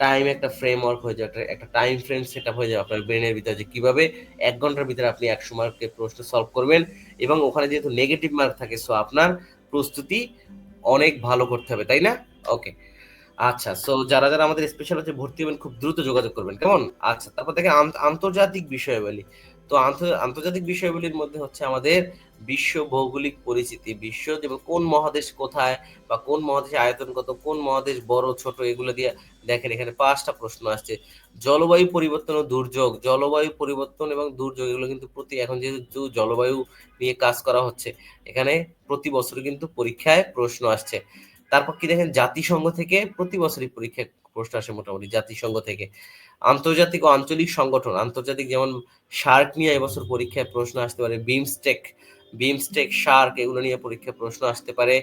[SPEAKER 1] টাইম, একটা ফ্রেমওয়ার্ক হয়ে যাবে, একটা টাইম ফ্রেম সেট আপ হয়ে যাবে আপনার ব্রেনের ভিতরে, যে কিভাবে 1 ঘন্টার ভিতরে আপনি 100 মার্কের প্রশ্ন সলভ করবেন। এবং ওখানে যেহেতু নেগেটিভ মার্ক থাকে, সো আপনার প্রস্তুতি অনেক ভালো করতে হবে, তাই না? ওকে, আচ্ছা, সো যারা যারা আমাদের স্পেশাল হচ্ছে ভর্তি হবেন খুব দ্রুত যোগাযোগ করবেন, কেমন? আচ্ছা, তারপর দেখে আন্তর্জাতিক বিষয়াবলী। তো আন্তর্জাতিক বিষয়াবলীর মধ্যে হচ্ছে আমাদের বিশ্ব ভৌগোলিক পরিচিতি, বিশ্ব যেমন কোন মহাদেশ কোথায়, বা কোন মহাদেশের আয়তন কত, কোন মহাদেশ বড় ছোট, এগুলো দিয়ে দেখেন এখানে 5টা প্রশ্ন আসছে। জলবায়ু পরিবর্তন ও দুর্যোগ, জলবায়ু পরিবর্তন এবং দুর্যোগ এগুলো কিন্তু এখন যেহেতু জলবায়ু নিয়ে কাজ করা হচ্ছে, এখানে প্রতি বছর কিন্তু পরীক্ষায় প্রশ্ন আসছে। তারপর কি দেখেন, জাতিসংঘ থেকে প্রতি বছরই পরীক্ষায় প্রশ্ন আসে মোটামুটি জাতিসংঘ থেকে। আন্তর্জাতিক ও আঞ্চলিক সংগঠন, আন্তর্জাতিক যেমন শার্ক নিয়ে এবছর পরীক্ষায় প্রশ্ন আসতে পারে, বিমস্টেক শার্ক এগুলো নিয়ে পরীক্ষায় প্রশ্ন আসতে পারে,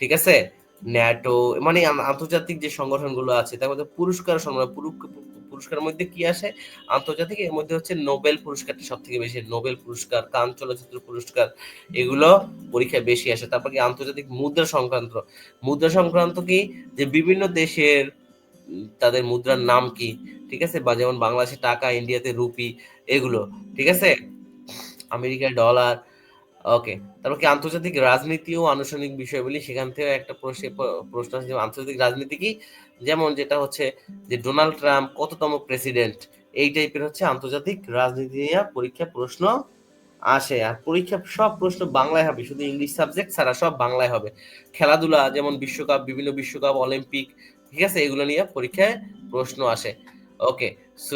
[SPEAKER 1] ঠিক আছে? ন্যাটো, মানে আন্তর্জাতিক যে সংগঠনগুলো আছে তার মধ্যে পুরস্কার সম্মান, পুরস্কারের মধ্যে কি আসে আন্তর্জাতিক, এর মধ্যে হচ্ছে নোবেল পুরস্কারটা সব থেকে বেশি, নোবেল পুরস্কার, কান চলচ্চিত্র পুরস্কার, এগুলো পরীক্ষায় বেশি আসে। তারপর কি আন্তর্জাতিক মুদ্রা সংক্রান্ত, মুদ্রা সংক্রান্ত কি, যে বিভিন্ন দেশের তাদের মুদ্রার নাম কি, ঠিক আছে? বা যেমন বাংলাদেশে টাকা, ইন্ডিয়াতে রুপি, এগুলো, ঠিক আছে? আমেরিকার ডলার, ওকে। তারপর কি আন্তর্জাতিক রাজনীতি ও আনুষ্ঠানিক বিষয়গুলি, সেখান থেকে একটা প্রশ্ন আছে, যেমন আন্তর্জাতিক রাজনীতি কি, যেমন যেটা হচ্ছে যে ডোনাল্ড ট্রাম্প কততম প্রেসিডেন্ট, এই টাইপের হচ্ছে আন্তর্জাতিক রাজনীতি নিয়ে পরীক্ষা প্রশ্ন আসে। আর পরীক্ষা সব প্রশ্ন বাংলায় হবে, শুধু ইংলিশ সাবজেক্ট ছাড়া সব বাংলায় হবে। খেলাধুলা যেমন বিশ্বকাপ, বিভিন্ন বিশ্বকাপ, অলিম্পিক, ঠিক আছে, এগুলো নিয়ে পরীক্ষায় প্রশ্ন আসে। ওকে, সো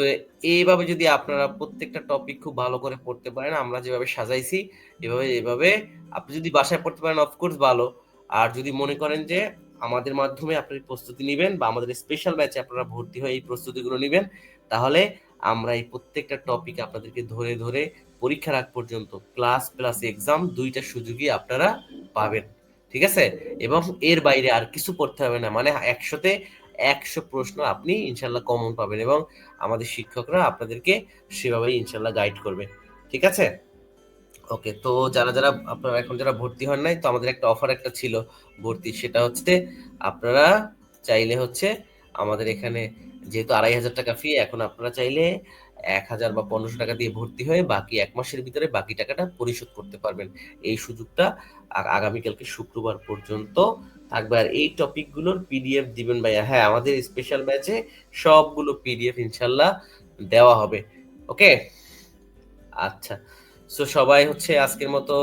[SPEAKER 1] এইভাবে যদি আপনারা প্রত্যেকটা টপিক খুব ভালো করে পড়তে পারেন, আমরা যেভাবে সাজাইছি এভাবে আপনি যদি বাসায় পড়তে পারেন অফকোর্স ভালো। আর যদি মনে করেন যে আমাদের মাধ্যমে আপনি প্রস্তুতি নিবেন, বা আমাদের স্পেশাল ব্যাচে আপনারা ভর্তি হয়ে এই প্রস্তুতিগুলো নিবেন, তাহলে আমরা এই প্রত্যেকটা টপিক আপনাদেরকে ধরে ধরে পরীক্ষার আগ পর্যন্ত ক্লাস প্লাস এক্সাম 2টা সুযোগই আপনারা পাবেন, ঠিক আছে? এবং এর বাইরে আর কিছু পড়তে হবে না, মানে 100তে 100 প্রশ্ন আপনি ইনশাল্লাহ কমন পাবেন, এবং আমাদের শিক্ষকরা আপনাদেরকে সেভাবেই ইনশাল্লাহ গাইড করবে, ঠিক আছে? ওকে, তো যারা যারা আপনারা এখন যারা ভর্তি হন নাই, তো আমাদের একটা অফার একটা ছিল ভর্তি, সেটা হচ্ছে আপনারা চাইলে হচ্ছে আমাদের এখানে, যেহেতু 2,500 টাকা ফি, এখন আপনারা চাইলে 1000 বা 1500 টাকা দিয়ে ভর্তি হয়ে বাকি 1 মাসের ভিতরে বাকি টাকাটা পরিশোধ করতে পারবেন। এই সুযোগটা আগামীকালকে শুক্রবার পর্যন্ত থাকবে। আর এই টপিকগুলোর পিডিএফ দিবেন ভাইয়া। হ্যাঁ, আমাদের স্পেশাল ব্যাচে সবগুলো পিডিএফ ইনশাল্লাহ দেওয়া হবে। ওকে? আচ্ছা। সো সবাই হচ্ছে আজকের মতো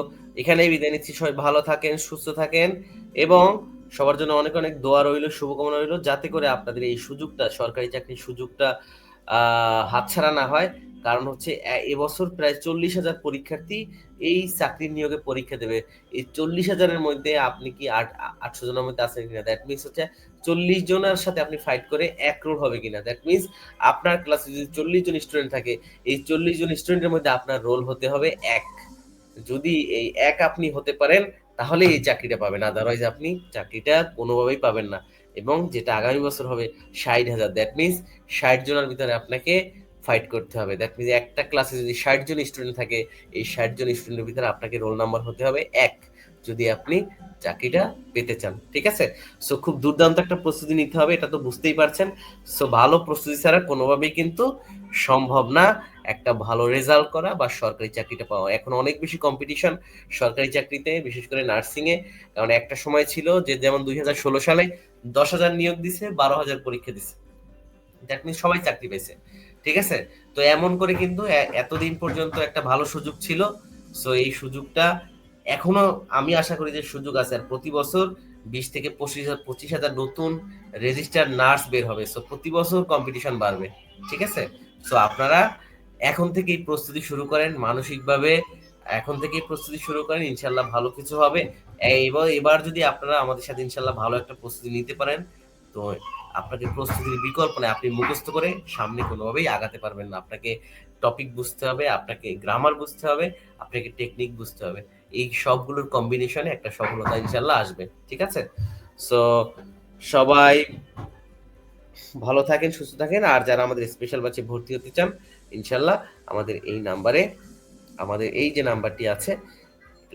[SPEAKER 1] এখানেই বিদায় নিচ্ছি। সবাই ভালো থাকেন, সুস্থ থাকেন এবং সবার জন্য অনেক, অনেক দোয়া রইলো, শুভকামনা রইলো যাতে করে আপনাদের এই সুযোগটা, সরকারি চাকরির সুযোগটা হাতছাড়া না হয়। কারণ হচ্ছে এবছর প্রায় 40,000 পরীক্ষার্থী এই চাকরির নিয়োগে পরীক্ষা দেবে। এই 40,000 এর মধ্যে আপনি কি 800 জনের মধ্যে আছেন কিনা? দ্যাট মিনস হচ্ছে 40 জনের সাথে আপনি ফাইট করে 1 ক্রোড় হবে কিনা? দ্যাট মিনস আপনার ক্লাসে যদি 40 জন স্টুডেন্ট থাকে, এই 40 জন স্টুডেন্টের মধ্যে আপনার রোল হতে হবে 1। যদি এই 1 আপনি হতে পারেন তাহলে এই চাকরিটা পাবেন। আদারওয়াইজ আপনি চাকরিটা কোনোভাবেই পাবেন না। এবং যেটা আগামী বছর হবে 60,000, দ্যাট মিনস 60 জনের ভিতরে আপনাকে ফাইট করতে হবে। দ্যাট মিনস একটা ক্লাসে যদি 60 জন স্টুডেন্ট থাকে, এই 60 জন স্টুডেন্টের ভিতরে আপনাকে রোল নাম্বার হতে হবে 1 যদি আপনি চাকরিটা পেতে চান। ঠিক আছে? সো খুব দুর্দান্ত একটা প্রস্তুতি নিতে হবে, এটা তো বুঝতেই পারছেন। সো ভালো প্রস্তুতি ছাড়া কোনোভাবেই কিন্তু সম্ভব না একটা ভালো রেজাল্ট করা বা সরকারি চাকরিটা পাওয়া। এখন অনেক বেশি কম্পিটিশন সরকারি চাকরিতে, বিশেষ করে নার্সিং এ। কারণ একটা সময় ছিল যে যেমন 2016 সালে 10,000 নিয়োগ দিছে, 12,000 পরীক্ষা দিছে। দ্যাট মিনস সবাই চাকরি পেয়েছে। ঠিক আছে? তো এমন করে কিন্তু এতদিন পর্যন্ত একটা ভালো সুযোগ ছিল। সো এই সুযোগটা এখনো আমি আশা করি যে সুযোগ আছে। আর প্রতি বছর 20 থেকে 25,000 নতুন রেজিস্টার নার্স বের হবে। সো প্রতি বছর কম্পিটিশন বাড়বে। ঠিক আছে? সো আপনারা এখন থেকেই প্রস্তুতি শুরু করেন মানসিকভাবে। এখন থেকেই প্রস্তুতি শুরু করেন। ইনশাল্লাহ ভালো কিছু হবে। এবার যদি আপনারা আমাদের সাথে ইনশাল্লাহ ভালো একটা প্রস্তুতি নিতে পারেন, তো আপনাকে প্রস্তুতির বিকল্প নেই। আপনি মুখস্থ করে সামনে কোনোভাবেই আগাতে পারবেন না। আপনাকে টপিক বুঝতে হবে, আপনাকে গ্রামার বুঝতে হবে, আপনাকে টেকনিক বুঝতে হবে। এই সবগুলোর কম্বিনেশনে একটা সফলতা ইনশাল্লাহ আসবে। ঠিক আছে? সো সবাই ভালো থাকেন, সুস্থ থাকেন। আর যারা আমাদের স্পেশাল ব্যাচে ভর্তি হতে চান, ইনশাল্লাহ আমাদের এই নাম্বারে, আমাদের এই যে নাম্বারটি আছে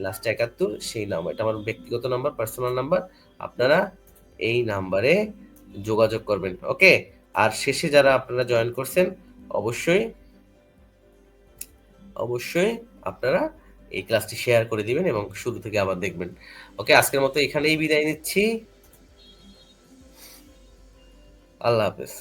[SPEAKER 1] লাস্ট 71, সেই নাম্বার, এটা আমার ব্যক্তিগত নাম্বার, পার্সোনাল নাম্বার। আপনারা এই নাম্বারে যোগাযোগ করবেন। ওকে? আর শেষে যারা আপনারা জয়েন করছেন, অবশ্যই অবশ্যই আপনারা এই ক্লাসটি শেয়ার করে দিবেন এবং শুরু থেকে আবার দেখবেন। ওকে? আজকের মতো এখানেই বিদায় নিচ্ছি। আল্লাহ হাফেজ।